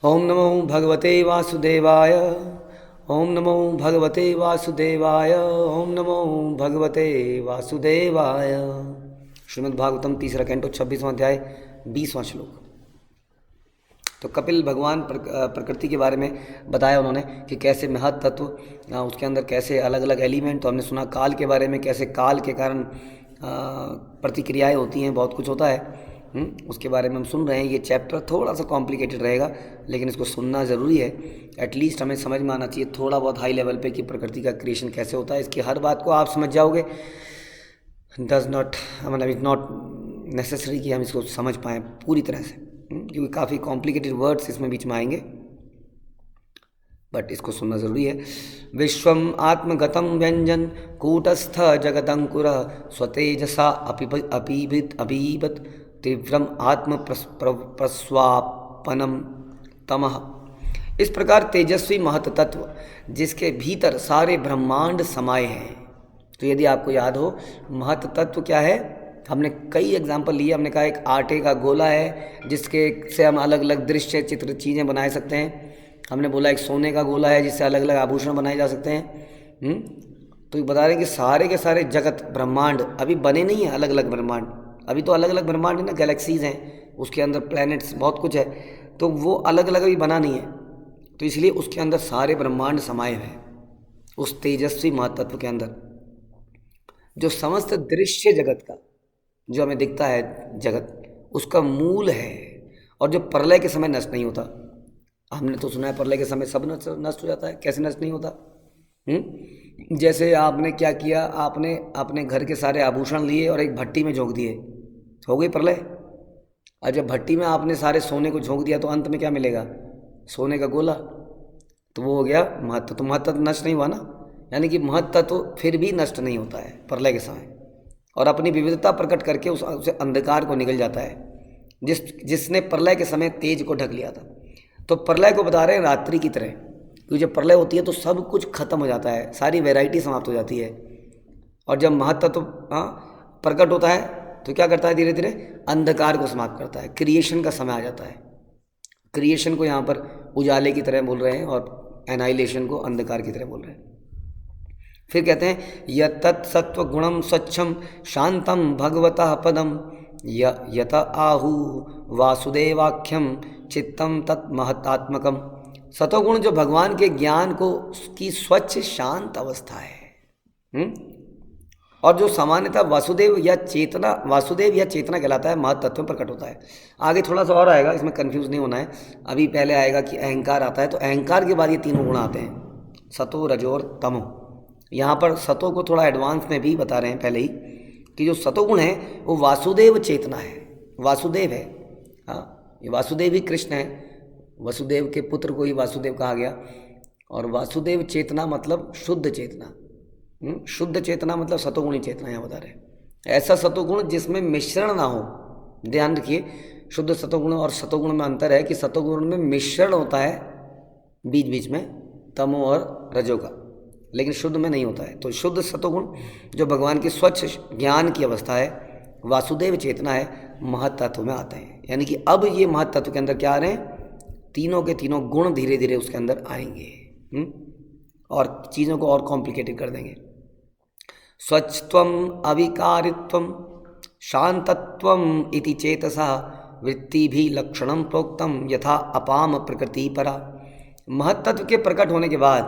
ओम नमो भगवते वासुदेवाय। ओम नमो भगवते वासुदेवाय। ओम नमो भगवते वासुदेवाय। श्रीमद् भागवतम तीसरा कैंटो 26वां अध्याय 20वां श्लोक। तो कपिल भगवान प्रकृति के बारे में बताया उन्होंने कि कैसे महत तत्व, उसके अंदर कैसे अलग अलग एलिमेंट। तो हमने सुना काल के बारे में, कैसे काल के कारण प्रतिक्रियाएं होती हैं, बहुत कुछ होता है। उसके बारे में हम सुन रहे हैं। ये चैप्टर थोड़ा सा कॉम्प्लिकेटेड रहेगा, लेकिन इसको सुनना ज़रूरी है। एटलीस्ट हमें समझ में आना चाहिए थोड़ा बहुत हाई लेवल पे कि प्रकृति का क्रिएशन कैसे होता है। इसकी हर बात को आप समझ जाओगे डज नॉट, मतलब इज़ नॉट नेसेसरी कि हम इसको समझ पाएँ पूरी तरह से, क्योंकि काफ़ी कॉम्प्लिकेटेड वर्ड्स इसमें बीच में आएंगे, बट इसको सुनना ज़रूरी है। विश्वम आत्मगतम व्यंजन कूटस्थ जगदंकुर स्वतेजसा अपीबत तीव्रम आत्म प्रस्वापनम तमः। इस प्रकार तेजस्वी महत तत्व जिसके भीतर सारे ब्रह्मांड समाये हैं। तो यदि आपको याद हो महत तत्व क्या है, हमने कई एग्जाम्पल लिए। हमने कहा एक आटे का गोला है जिसके से हम अलग अलग दृश्य चित्र चीज़ें बना सकते हैं। हमने बोला एक सोने का गोला है जिससे अलग अलग आभूषण बनाए जा सकते हैं। तो बता रहे हैं कि सारे के सारे जगत ब्रह्मांड अभी बने नहीं हैं, अलग अलग ब्रह्मांड अभी तो अलग अलग ब्रह्मांड है ना, गैलेक्सीज हैं, उसके अंदर प्लैनेट्स बहुत कुछ है, तो वो अलग अलग अभी बना नहीं है। तो इसलिए उसके अंदर सारे ब्रह्मांड समाये हुए हैं उस तेजस्वी महतत्व के अंदर, जो समस्त दृश्य जगत का, जो हमें दिखता है जगत, उसका मूल है, और जो प्रलय के समय नष्ट नहीं होता। हमने तो सुना है प्रलय के समय सब नष्ट हो जाता है। कैसे नष्ट नहीं होता? जैसे आपने क्या किया, आपने अपने घर के सारे आभूषण लिए और एक भट्टी में झोंक दिए, हो गई प्रलय। और जब भट्टी में आपने सारे सोने को झोंक दिया तो अंत में क्या मिलेगा? सोने का गोला। तो वो हो गया महत्व। तो महत्व नष्ट नहीं हुआ ना, यानी कि महत्व तो फिर भी नष्ट नहीं होता है प्रलय के समय, और अपनी विविधता प्रकट करके उसे अंधकार को निकल जाता है, जिसने प्रलय के समय तेज को ढक लिया था। तो प्रलय को बता रहे हैं रात्रि की तरह, क्योंकि जब प्रलय होती है तो सब कुछ खत्म हो जाता है, सारी वैरायटी समाप्त हो जाती है। और जब महत्व तो प्रकट होता है तो क्या करता है? धीरे धीरे अंधकार को समाप्त करता है, क्रिएशन का समय आ जाता है। क्रिएशन को यहाँ पर उजाले की तरह बोल रहे हैं और एनाइलेशन को अंधकार की तरह बोल रहे हैं। फिर कहते हैं यत सत्व गुणम स्वच्छम शांतम भगवतः पदम यत आहु वासुदेवाख्यम चित्तम तत् महतात्मकम। सतोगुण जो भगवान के ज्ञान को की स्वच्छ शांत अवस्था है। और जो सामान्यतः वासुदेव या चेतना कहलाता है, महत तत्व में प्रकट होता है। आगे थोड़ा सा और आएगा, इसमें कंफ्यूज नहीं होना है। अभी पहले आएगा कि अहंकार आता है, तो अहंकार के बाद ये तीनों गुण आते हैं, सतो रजो और तमो। यहाँ पर सतो को थोड़ा एडवांस में भी बता रहे हैं पहले ही, कि जो सतोगुण है वो वासुदेव चेतना है, वासुदेव है। हाँ, ये वासुदेव ही कृष्ण है, वसुदेव के पुत्र को ही वासुदेव कहा गया। और वासुदेव चेतना मतलब शुद्ध चेतना। शुद्ध चेतना मतलब सतोगुणी चेतना यहाँ बता रहे हैं। ऐसा सतोगुण जिसमें मिश्रण ना हो। ध्यान रखिए, शुद्ध सतोगुण और सतोगुण में अंतर है कि सतोगुण में मिश्रण होता है बीच बीच में तमो और रजो का, लेकिन शुद्ध में नहीं होता है। तो शुद्ध सतोगुण जो भगवान की स्वच्छ ज्ञान की अवस्था है, वासुदेव चेतना है, महत तत्व में आते हैं। यानी कि अब ये महत तत्व के अंदर क्या आ रहे हैं? तीनों के तीनों गुण धीरे धीरे उसके अंदर आएंगे और चीज़ों को और कॉम्प्लिकेटेड कर देंगे। स्वच्छत्वम अविकारित्वम शांतत्वम इति चेतसा वृत्ति भी लक्षणम प्रोक्तम यथा अपाम प्रकृति परा। महत तत्व के प्रकट होने के बाद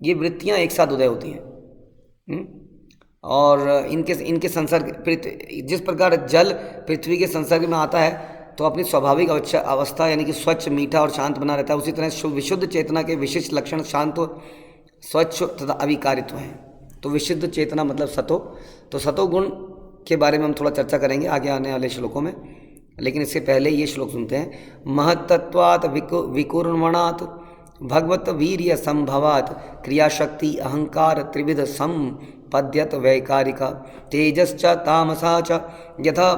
ये वृत्तियां एक साथ उदय होती हैं। और इनके संसर्ग, जिस प्रकार जल पृथ्वी के संसर्ग में आता है तो अपनी स्वाभाविक अवस्था यानी कि स्वच्छ, मीठा और शांत बना रहता है, उसी तरह विशुद्ध चेतना के विशिष्ट लक्षण शांत, स्वच्छ तथा अविकारित्व हैं। तो विशुद्ध चेतना मतलब सतो। तो सतो गुण के बारे में हम थोड़ा चर्चा करेंगे आगे आने वाले श्लोकों में, लेकिन इससे पहले ये श्लोक सुनते हैं। महत्तत्वात् विकुर्मणात् भगवत वीर्य संभवात् क्रियाशक्ति अहंकार त्रिविध संपद्यत वैकारिका तेजश्च तामसा च यथा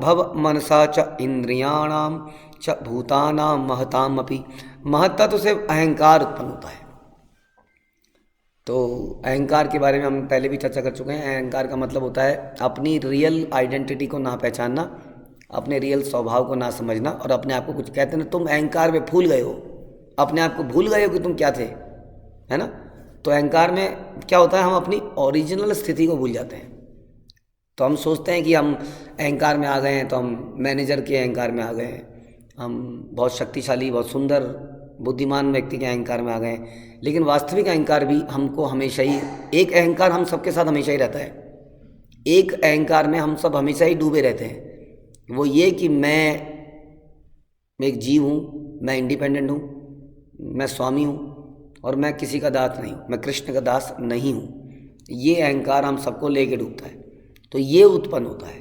भव मनसा च इंद्रियाणाम च भूतानां महताम अपि। महत्तत्व से अहंकार उत्पन्न होता है। तो अहंकार के बारे में हम पहले भी चर्चा कर चुके हैं। अहंकार का मतलब होता है अपनी रियल आइडेंटिटी को ना पहचानना, अपने रियल स्वभाव को ना समझना और अपने आप को कुछ कहते ना, तुम अहंकार में भूल गए हो, अपने आप को भूल गए हो कि तुम क्या थे, है ना। तो अहंकार में क्या होता है, हम अपनी ओरिजिनल स्थिति को भूल जाते हैं। तो हम सोचते हैं कि हम अहंकार में आ गए हैं, तो हम मैनेजर के अहंकार में आ गए हैं, हम बहुत शक्तिशाली, बहुत सुंदर, बुद्धिमान व्यक्ति के अहंकार में आ गए हैं। लेकिन वास्तविक अहंकार भी हमको हमेशा ही, एक अहंकार हम सबके साथ हमेशा ही रहता है, एक अहंकार में हम सब हमेशा ही डूबे रहते हैं। वो ये कि मैं एक जीव हूँ, मैं इंडिपेंडेंट हूँ, मैं स्वामी हूँ और मैं किसी का दास नहीं हूँ, मैं कृष्ण का दास नहीं हूँ। ये अहंकार हम सबको लेके डूबता है, तो ये उत्पन्न होता है।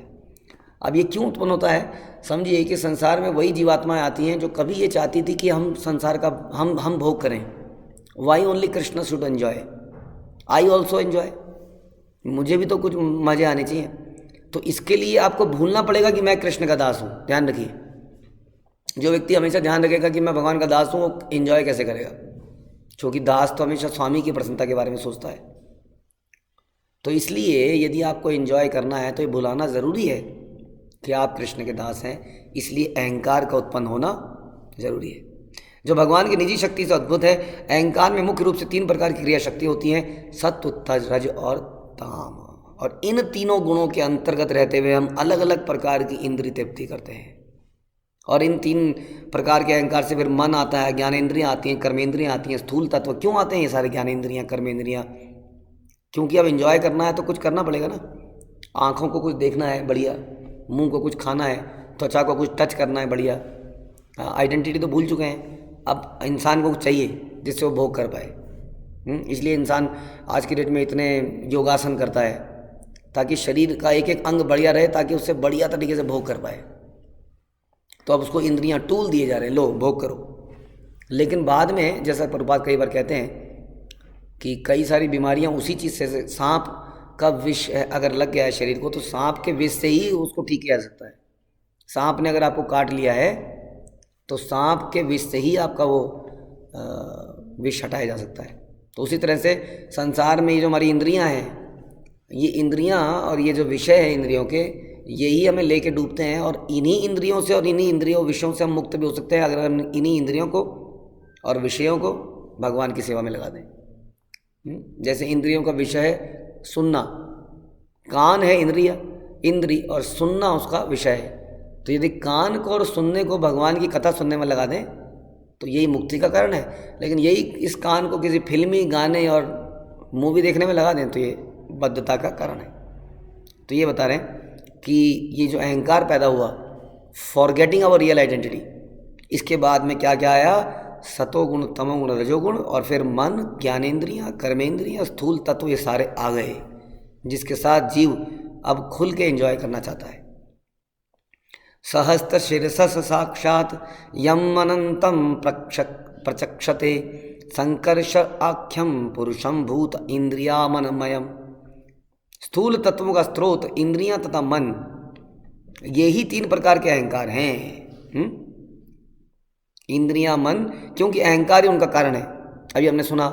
अब ये क्यों उत्पन्न होता है, समझिए कि संसार में वही जीवात्माएं आती हैं जो कभी ये चाहती थी कि हम संसार का हम भोग करें। Why only Krishna should enjoy, I also enjoy, मुझे भी तो कुछ मज़े आने चाहिए। तो इसके लिए आपको भूलना पड़ेगा कि मैं कृष्ण का दास हूँ। ध्यान रखिए, जो व्यक्ति हमेशा ध्यान रखेगा कि मैं भगवान का दास हूँ, वो एंजॉय कैसे करेगा, क्योंकि दास तो हमेशा स्वामी की प्रसन्नता के बारे में सोचता है। तो इसलिए यदि आपको एंजॉय करना है तो ये भुलाना ज़रूरी है कि आप कृष्ण के दास हैं, इसलिए अहंकार का उत्पन्न होना जरूरी है, जो भगवान की निजी शक्ति से अद्भुत है। अहंकार में मुख्य रूप से 3 प्रकार की क्रिया शक्ति होती हैं, सत्व, तज, रज और ताम। और इन तीनों गुणों के अंतर्गत रहते हुए हम अलग अलग प्रकार की इंद्रिय तृप्ति करते हैं। और इन 3 प्रकार के अहंकार से फिर मन आता है, ज्ञानेंद्रियाँ आती हैं, कर्मेंद्रियाँ आती हैं, स्थूल तत्व। क्यों आते हैं ये सारे ज्ञानेंद्रियाँ, कर्मेंद्रियाँ? क्योंकि अब एंजॉय करना है तो कुछ करना पड़ेगा ना। आँखों को कुछ देखना है बढ़िया, मुंह को कुछ खाना है, त्वचा को कुछ टच करना है बढ़िया। आइडेंटिटी तो भूल चुके हैं, अब इंसान को कुछ चाहिए जिससे वो भोग कर पाए। इसलिए इंसान आज की डेट में इतने योगासन करता है ताकि शरीर का एक एक अंग बढ़िया रहे, ताकि उससे बढ़िया तरीके से भोग कर पाए। तो अब उसको इंद्रियां टूल दिए जा रहे हैं, लो भोग करो। लेकिन बाद में, जैसा प्रभुपाद कई बार कहते हैं कि कई सारी बीमारियां उसी चीज़ से, सांप का विष अगर लग गया है शरीर को, तो सांप के विष से ही उसको ठीक किया जा सकता है। सांप ने अगर आपको काट लिया है तो सांप के विष से ही आपका वो विष हटाया जा सकता है। तो उसी तरह से संसार में ये जो हमारी इंद्रियां हैं, ये इंद्रियां और ये जो विषय है इंद्रियों के, यही हमें लेके डूबते हैं। और इन्हीं इंद्रियों से और इन्हीं इंद्रियों विषयों से हम मुक्त भी हो सकते हैं अगर हम इन्हीं इंद्रियों को और विषयों को भगवान की सेवा में लगा दें। जैसे इंद्रियों का विषय है सुनना, कान है इंद्री और सुनना उसका विषय है। तो यदि कान को और सुनने को भगवान की कथा सुनने में लगा दें तो यही मुक्ति का कारण है। लेकिन यही इस कान को किसी फिल्मी गाने और मूवी देखने में लगा दें तो ये बद्धता का कारण है। तो ये बता रहे हैं कि ये जो अहंकार पैदा हुआ, फॉरगेटिंग आवर रियल आइडेंटिटी, इसके बाद में क्या क्या आया, सतोगुण, तमोगुण, रजोगुण, और फिर मन, ज्ञानेंद्रियाँ, कर्मेंद्रियाँ, स्थूल तत्व, ये सारे आ गए, जिसके साथ जीव अब खुल के एंजॉय करना चाहता है। सहस्त्र शिरसस साक्षात यम अनंतम प्रचक्षते संकर्ष आख्यम पुरुषम भूत इंद्रिया मनमयम। स्थूल तत्वों का स्रोत इंद्रियां तथा मन, ये ही 3 प्रकार के अहंकार हैं। इंद्रियां, मन, क्योंकि अहंकार ही उनका कारण है। अभी हमने सुना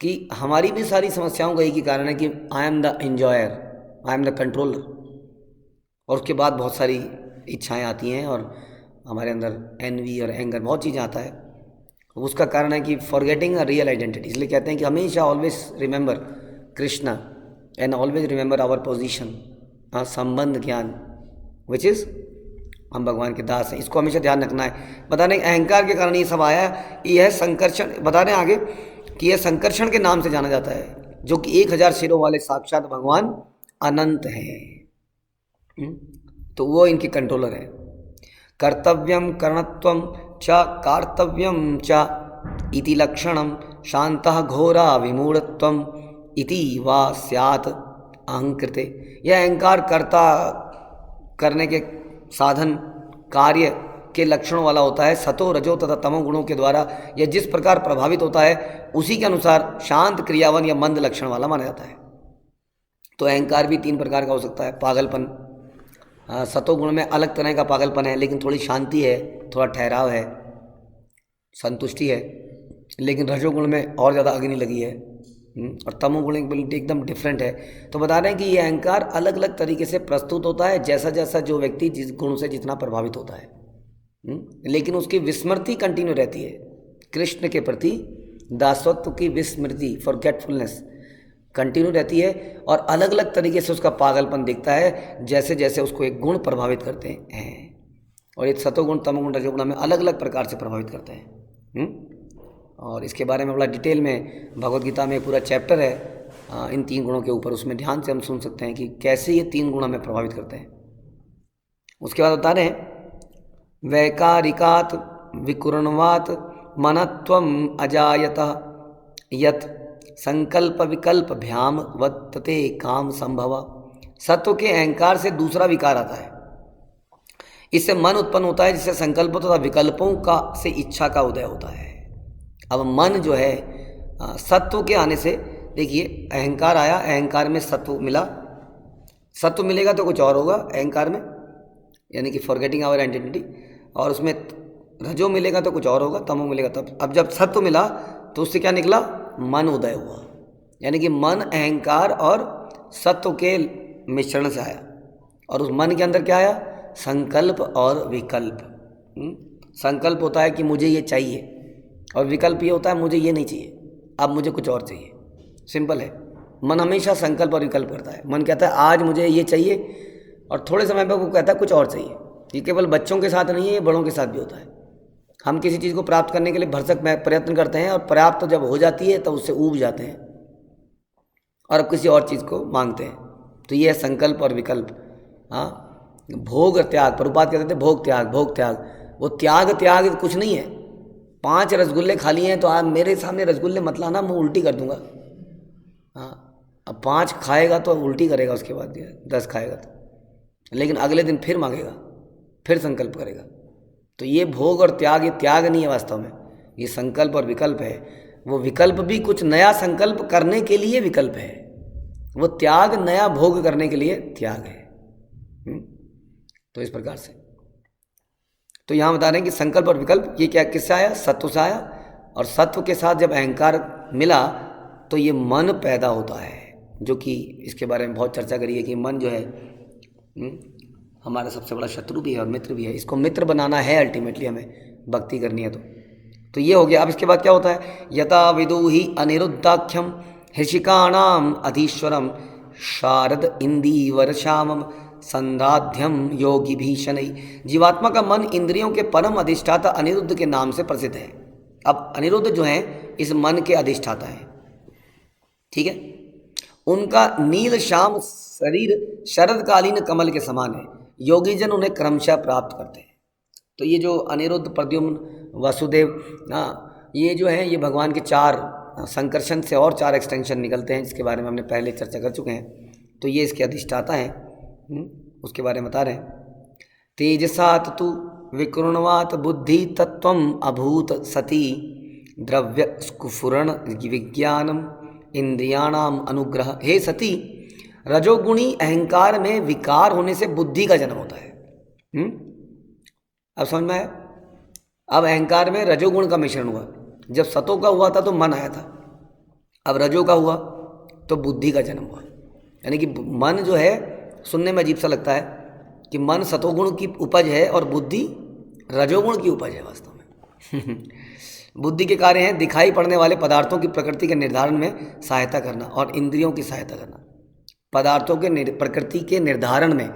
कि हमारी भी सारी समस्याओं का एक ही कारण है कि I am the enjoyer, I am the controller. और उसके बाद बहुत सारी इच्छाएं आती हैं और हमारे अंदर एनवी और एंगर, बहुत चीज़ें आता है। उसका कारण है कि फॉरगेटिंग अ रियल आइडेंटिटी। इसलिए कहते हैं कि हमेशा always remember Krishna and always remember our position, संबंध ज्ञान, विच इज़ हम भगवान के दास हैं। इसको हमेशा ध्यान रखना है। बता रहे अहंकार के कारण ये सब आया। यह संकर्षण, बता रहे हैं आगे कि यह संकर्षण के नाम से जाना जाता है, जो कि 1000 सिरों वाले साक्षात भगवान अनंत हैं। तो वो इनकी कंट्रोलर है। कर्तव्यम कर्णत्वम च कार्तव्यम च इति लक्षणम शांतः घोरा विमूढ़त्वम इति वा स्यात् अहंकृते। यह अहंकार कर्ता करने के साधन कार्य के लक्षणों वाला होता है। सतो, रजो तथा तमो गुणों के द्वारा यह जिस प्रकार प्रभावित होता है उसी के अनुसार शांत, क्रियावन या मंद लक्षण वाला माना जाता है। तो अहंकार भी 3 प्रकार का हो सकता है। पागलपन, सतोगुण में अलग तरह का पागलपन है, लेकिन थोड़ी शांति है, थोड़ा ठहराव है, संतुष्टि है। लेकिन रजोगुण में और ज़्यादा अग्नि लगी है, और तमोगुण एकदम डिफरेंट है। तो बता रहे हैं कि ये अहंकार अलग अलग तरीके से प्रस्तुत होता है, जैसा जैसा जो व्यक्ति जिस गुण से जितना प्रभावित होता है। लेकिन उसकी विस्मृति कंटिन्यू रहती है, कृष्ण के प्रति दासत्व की विस्मृति, फॉरगेटफुलनेस कंटिन्यू रहती है, और अलग अलग तरीके से उसका पागलपन दिखता है जैसे जैसे उसको एक गुण प्रभावित करते हैं। और ये सतोगुण तमोगुण रजोगुण में अलग अलग प्रकार से प्रभावित करते हैं। और इसके बारे में बड़ा डिटेल में भगवद गीता में पूरा चैप्टर है इन 3 गुणों के ऊपर, उसमें ध्यान से हम सुन सकते हैं कि कैसे ये 3 गुण हमें प्रभावित करते हैं। उसके बाद बता रहे हैं वैकारिकात विकुरणवात मनत्वम अजायतः यत संकल्प विकल्प भ्याम वत्तते काम संभवा। सत्व के अहंकार से दूसरा विकार आता है, इससे मन उत्पन्न होता है, जिससे संकल्प तथा विकल्पों का से इच्छा का उदय होता है। अब मन जो है सत्व के आने से, देखिए अहंकार आया, अहंकार में सत्व मिला, सत्व मिलेगा तो कुछ और होगा अहंकार में, यानी कि फॉरगेटिंग आवर आइडेंटिटी, और उसमें रजो मिलेगा तो कुछ और होगा, तमो मिलेगा तब। अब जब सत्व मिला तो उससे क्या निकला, मन उदय हुआ, यानी कि मन अहंकार और सत्व के मिश्रण से आया, और उस मन के अंदर क्या आया, संकल्प और विकल्प। संकल्प होता है कि मुझे ये चाहिए, और विकल्प ये होता है मुझे ये नहीं चाहिए, अब मुझे कुछ और चाहिए। सिंपल है, मन हमेशा संकल्प और विकल्प करता है। मन कहता है आज मुझे ये चाहिए, और थोड़े समय पर वो कहता है कुछ और चाहिए। ये केवल बच्चों के साथ नहीं है, ये बड़ों के साथ भी होता है। हम किसी चीज़ को प्राप्त करने के लिए भरसक प्रयत्न करते हैं, और पर्याप्त जब हो जाती है तो उससे ऊब जाते हैं और अब किसी और चीज़ को मांगते हैं। तो ये है संकल्प और विकल्प। हाँ, भोग त्याग, प्रभुपाद कहते थे भोग त्याग, भोग त्याग। वो त्याग त्याग कुछ नहीं है। 5 रसगुल्ले खा लिए हैं तो आप मेरे सामने रसगुल्ले मत लाना, मुँह उल्टी कर दूंगा। हाँ, अब 5 खाएगा तो उल्टी करेगा, उसके बाद 10 खाएगा तो, लेकिन अगले दिन फिर मांगेगा, फिर संकल्प करेगा। तो ये भोग और त्याग, ये त्याग नहीं है वास्तव में, ये संकल्प और विकल्प है। वो विकल्प भी कुछ नया संकल्प करने के लिए विकल्प है, वो त्याग नया भोग करने के लिए त्याग है। तो इस प्रकार से तो यहाँ बता रहे हैं कि संकल्प और विकल्प ये क्या, किससे आया, सत्व से आया, और सत्व के साथ जब अहंकार मिला तो ये मन पैदा होता है, जो कि इसके बारे में बहुत चर्चा करी है कि मन जो है हमारा सबसे बड़ा शत्रु भी है और मित्र भी है। इसको मित्र बनाना है अल्टीमेटली, हमें भक्ति करनी है तो ये हो गया। अब इसके बाद क्या होता है, यथा विदुहि अनिरुद्धाख्यम हृषिकाणाम अधीश्वरम शारद इंदीवर श्यामम संधाध्यम योगी भीषणई। जीवात्मा का मन इंद्रियों के परम अधिष्ठाता अनिरुद्ध के नाम से प्रसिद्ध है। अब अनिरुद्ध जो है इस मन के अधिष्ठाता है, ठीक है। उनका नील श्याम शरीर शरदकालीन कमल के समान है, योगीजन उन्हें क्रमशः प्राप्त करते हैं। तो ये जो अनिरुद्ध, प्रद्युम्न, वसुदेव, ये जो है ये भगवान के 4 संकर्षण से और 4 एक्सटेंशन निकलते हैं, जिसके बारे में हमने पहले चर्चा कर चुके हैं। तो ये इसके अधिष्ठाता हैं, उसके बारे में बता रहे हैं। तेजसात तु विकृणवात बुद्धि तत्वम अभूत सती द्रव्य स्फुरण विज्ञानम इंद्रियाणाम अनुग्रह। हे सती, रजोगुणी अहंकार में विकार होने से बुद्धि का जन्म होता है। अब समझ में आया। अब अहंकार में रजोगुण का मिश्रण हुआ, जब सतों का हुआ था तो मन आया था, अब रजो का हुआ तो बुद्धि का जन्म हुआ। यानी कि मन जो है, सुनने में अजीब सा लगता है कि मन सतोगुण की उपज है और बुद्धि रजोगुण की उपज है वास्तव में। बुद्धि के कार्य हैं दिखाई पड़ने वाले पदार्थों की प्रकृति के निर्धारण में सहायता करना और इंद्रियों की सहायता करना। पदार्थों के प्रकृति के निर्धारण में,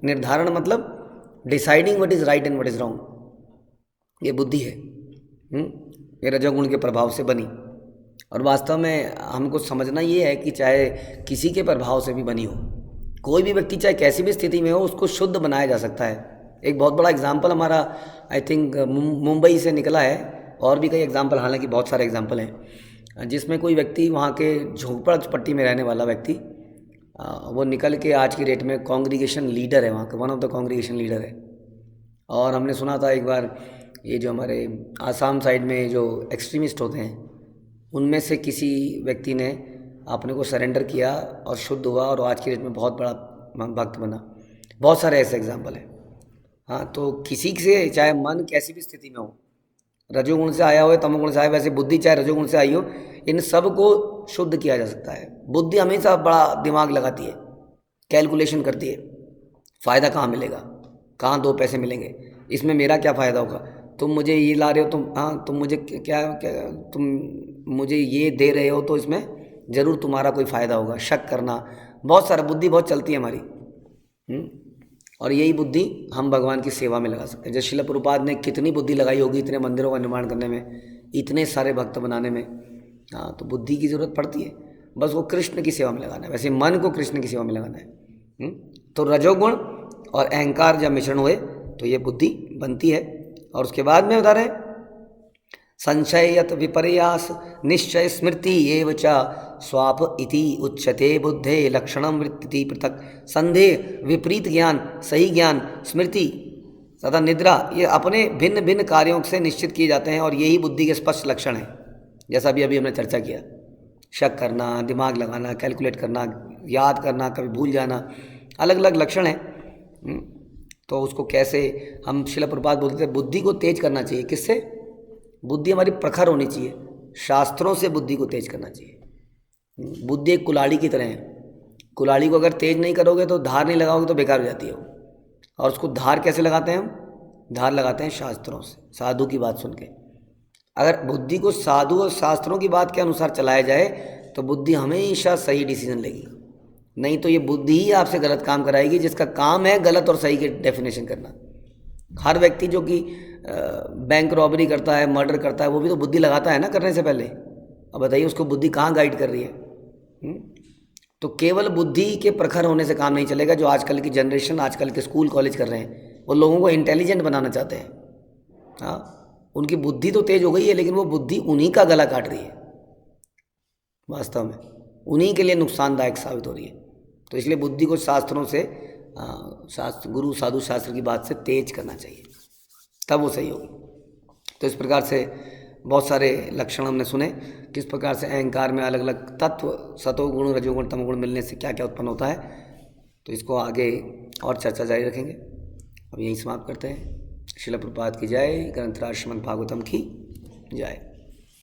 निर्धारण मतलब deciding what is right and what is wrong, ये बुद्धि है। ये रजोगुण के प्रभाव से बनी। और वास्तव में हमको समझना ये है कि चाहे किसी के प्रभाव से भी बनी हो, कोई भी व्यक्ति चाहे कैसी भी स्थिति में हो, उसको शुद्ध बनाया जा सकता है। एक बहुत बड़ा एग्जाम्पल हमारा आई थिंक मुंबई से निकला है, और भी कई एग्जाम्पल, हालांकि बहुत सारे एग्जाम्पल हैं, जिसमें कोई व्यक्ति वहाँ के झोपड़पट्टी में रहने वाला व्यक्ति, वो निकल के आज की डेट में कांग्रीगेशन लीडर है, वहाँ का one of the congregation leader है। और हमने सुना था एक बार, ये जो हमारे आसाम साइड में जो एक्सट्रीमिस्ट होते हैं, उनमें से किसी व्यक्ति ने अपने को सरेंडर किया और शुद्ध हुआ, और आज की डेट में बहुत बड़ा भक्त बना। बहुत सारे ऐसे एग्जाम्पल हैं। हाँ, तो किसी से चाहे मन कैसी भी स्थिति में हो, रजोगुण से आया हो, तमोगुण से आया, वैसे बुद्धि चाहे रजोगुण से आई हो, इन सब को शुद्ध किया जा सकता है। बुद्धि हमेशा बड़ा दिमाग लगाती है, कैलकुलेशन करती है, फ़ायदा कहाँ मिलेगा, कहाँ 2 पैसे मिलेंगे, इसमें मेरा क्या फ़ायदा होगा, तुम मुझे ये ला रहे हो, तुम मुझे क्या तुम मुझे ये दे रहे हो, तो इसमें ज़रूर तुम्हारा कोई फ़ायदा होगा। शक करना, बहुत सारा बुद्धि बहुत चलती है हमारी। और यही बुद्धि हम भगवान की सेवा में लगा सकते हैं। जैसे शिला प्रभुपाद ने कितनी बुद्धि लगाई होगी इतने मंदिरों का निर्माण करने में, इतने सारे भक्त बनाने में। हाँ, तो बुद्धि की ज़रूरत पड़ती है, बस वो कृष्ण की सेवा में लगाना है। वैसे मन को कृष्ण की सेवा में लगाना है। तो रजोगुण और अहंकार जब मिश्रण हुए तो ये बुद्धि बनती है। और उसके बाद में उधर है संशयत विपर्यास निश्चय स्मृति एव च स्वाप इति उच्यते बुद्धे लक्षणम वृत्ति पृथक। संदेह, विपरीत ज्ञान, सही ज्ञान, स्मृति तथा निद्रा, ये अपने भिन्न भिन्न कार्यों से निश्चित किए जाते हैं और यही बुद्धि के स्पष्ट लक्षण हैं। जैसा अभी हमने चर्चा किया, शक करना, दिमाग लगाना, कैलकुलेट करना, याद करना, कभी भूल जाना, अलग अलग लक्षण हैं। तो उसको कैसे हम शिला प्रभुपाद बोलते थे, बुद्धि को तेज करना चाहिए। किससे? बुद्धि हमारी प्रखर होनी चाहिए, शास्त्रों से बुद्धि को तेज करना चाहिए। बुद्धि एक कुल्हाड़ी की तरह है, कुल्हाड़ी को अगर तेज नहीं करोगे तो धार नहीं लगाओगे तो बेकार हो जाती है वो। और उसको धार कैसे लगाते हैं हम? धार लगाते हैं शास्त्रों से, साधु की बात सुन के। अगर बुद्धि को साधु और शास्त्रों की बात के अनुसार चलाया जाए तो बुद्धि हमेशा सही डिसीजन लेगी, नहीं तो ये बुद्धि ही आपसे गलत काम कराएगी, जिसका काम है गलत और सही की डेफिनेशन करना। हर व्यक्ति जो कि बैंक रॉबरी करता है, मर्डर करता है, वो भी तो बुद्धि लगाता है ना करने से पहले। अब बताइए उसको बुद्धि कहाँ गाइड कर रही है? तो केवल बुद्धि के प्रखर होने से काम नहीं चलेगा। जो आजकल की जनरेशन, आजकल के स्कूल कॉलेज कर रहे हैं, वो लोगों को इंटेलिजेंट बनाना चाहते हैं। हाँ, उनकी बुद्धि तो तेज हो गई है, लेकिन वो बुद्धि उन्हीं का गला काट रही है, वास्तव में उन्हीं के लिए नुकसानदायक साबित हो रही है। तो इसलिए बुद्धि को शास्त्रों से, शास्त्र, गुरु साधु शास्त्र की बात से तेज करना चाहिए, तब वो सही होगी। तो इस प्रकार से बहुत सारे लक्षण हमने सुने, किस प्रकार से अहंकार में अलग अलग तत्व, सतोगुण, रजोगुण, तमोगुण मिलने से क्या क्या उत्पन्न होता है। तो इसको आगे और चर्चा जारी रखेंगे। अब यहीं समाप्त करते हैं। शिला प्रभुपाद की जय, ग्रंथराज श्रीमद् भागवतम की जय।